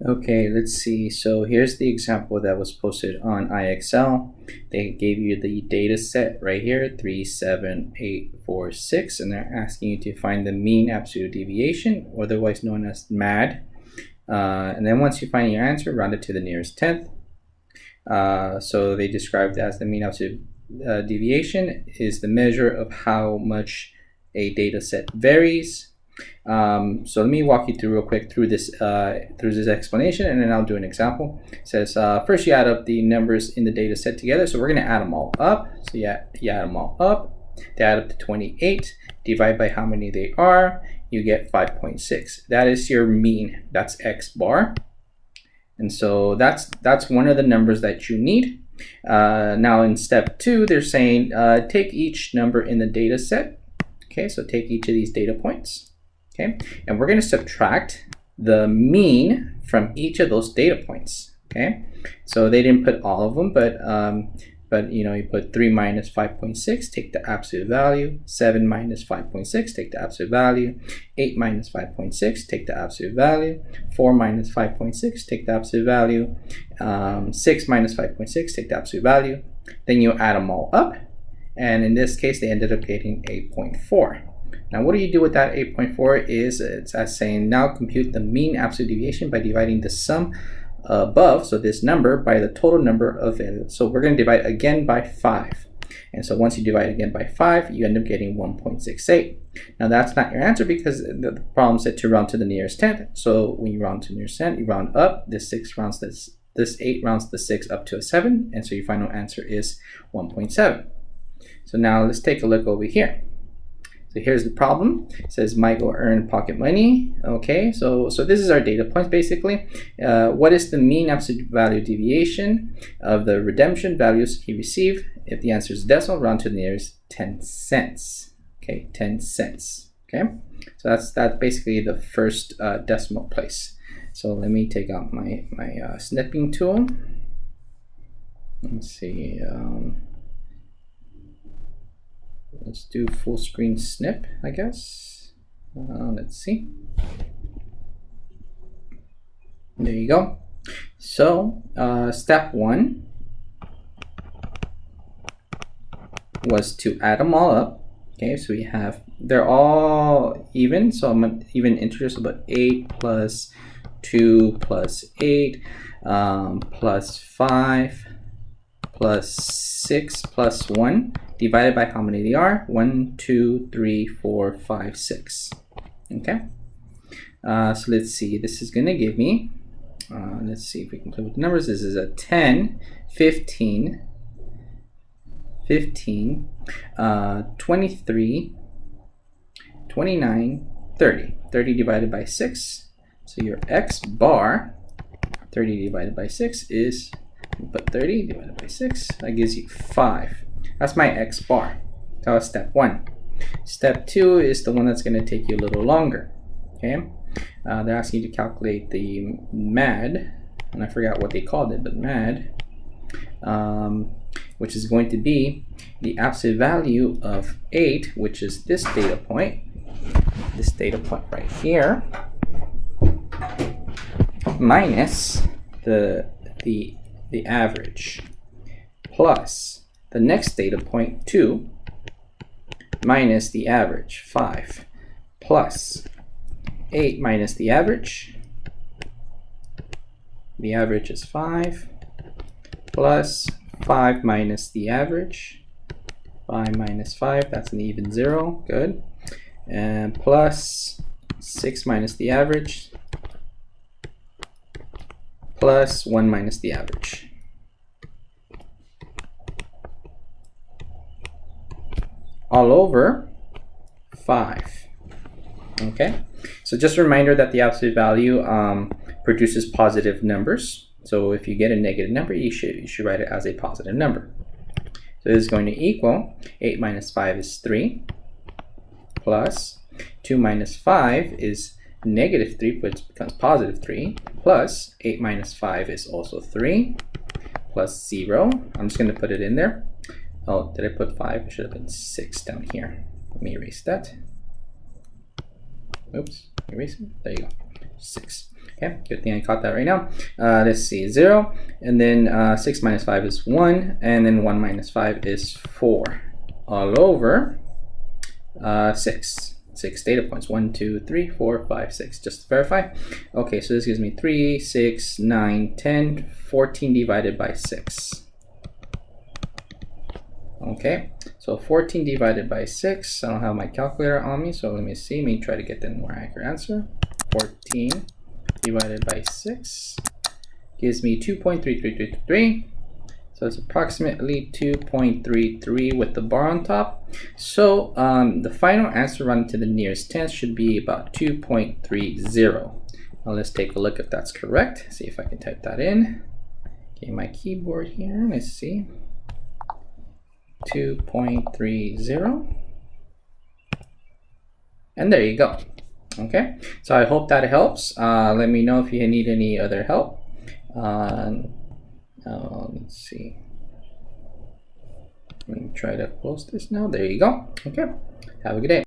Okay, let's see. So here's the example that was posted on IXL. They gave you the data set right here, 37846, and they're asking you to find the mean absolute deviation, otherwise known as MAD. And then once you find your answer, round it to the nearest tenth. So they described it as the mean absolute deviation is the measure of how much a data set varies. So let me walk you through real quick through this explanation, and then I'll do an example. It says first you add up the numbers in the data set together. So we're going to add them all up. So you add them all up. They add up to 28. Divide by how many they are. You get 5.6. That is your mean. That's X bar. And so that's one of the numbers that you need. Now in step 2, they're saying take each number in the data set. Okay, so take each of these data points. Okay, and we're going to subtract the mean from each of those data points. Okay, so they didn't put all of them, but you know, you put 3 minus 5.6, take the absolute value. 7 minus 5.6, take the absolute value. 8 minus 5.6, take the absolute value. 4 minus 5.6, take the absolute value. 6 minus 5.6, take the absolute value. Then you add them all up, and in this case, they ended up getting 8.4. Now, what do you do with that 8.4 is it's as saying now compute the mean absolute deviation by dividing the sum above, so this number, by the total number of it. So we're going to divide again by 5. And so once you divide again by 5, you end up getting 1.68. Now that's not your answer because the problem said to round to the nearest tenth. So when you round to the nearest tenth, you round up. This 8 rounds the 6 up to a 7. And so your final answer is 1.7. So now let's take a look over here. So here's the problem. It says Michael earned pocket money. Okay, so this is our data points basically. What is the mean absolute value deviation of the redemption values he received? If the answer is decimal, round to the nearest 10 cents. Okay, 10 cents. Okay, so that's basically the first decimal place. So let me take out my snipping tool. Let's see. Let's do full screen snip, I guess. Let's see. There you go. So step 1 was to add them all up. Okay, so we have, they're all even. So I'm going to even integers about 8 plus 2 plus 8 plus 5 plus 6 plus 1 divided by how many they are. 1, 2, 3, 4, 5, 6. Okay, so let's see. This is going to give me, let's see if we can play with the numbers. This is a 10, 15, 23, 29, 30. 30 divided by 6. So your X bar, 30 divided by 6 is, but 30 divided by 6, that gives you 5. That's my X bar. That was step 1. Step 2 is the one that's going to take you a little longer. Okay, they're asking you to calculate the MAD, and I forgot what they called it, but MAD, which is going to be the absolute value of 8, which is this data point right here, minus the average, plus the next data point 2 minus the average 5, plus 8 minus the average is 5, plus 5 minus the average, 5 minus 5, that's an even 0, good, and plus 6 minus the average, plus 1 minus the average. All over 5. Okay, so just a reminder that the absolute value produces positive numbers. So if you get a negative number, you should write it as a positive number. So this is going to equal 8 minus 5 is 3, plus 2 minus 5 is negative 3, but it becomes positive 3, plus 8 minus 5 is also 3, plus 0. I'm just going to put it in there. Oh, did I put 5? It should have been 6 down here. Let me erase that. Oops, erase it. There you go. 6. Okay, good thing I caught that right now. Let's see, 0, and then 6 minus 5 is 1, and then 1 minus 5 is 4, all over 6. 6 data points, 1, 2, 3, 4, 5, 6, just to verify. Okay, so this gives me 3, 6, 9, 10, 14 divided by 6. Okay, so 14 divided by 6, I don't have my calculator on me, so let me see, let me try to get the more accurate answer. 14 divided by 6 gives me 2.3333. So it's approximately 2.33 with the bar on top. So the final answer run to the nearest tenth should be about 2.30. Now let's take a look if that's correct. See if I can type that in. Okay, my keyboard here, let's see. 2.30. And there you go. Okay, so I hope that helps. Let me know if you need any other help. Let's see. Let me try to close this now. There you go. Okay, have a good day.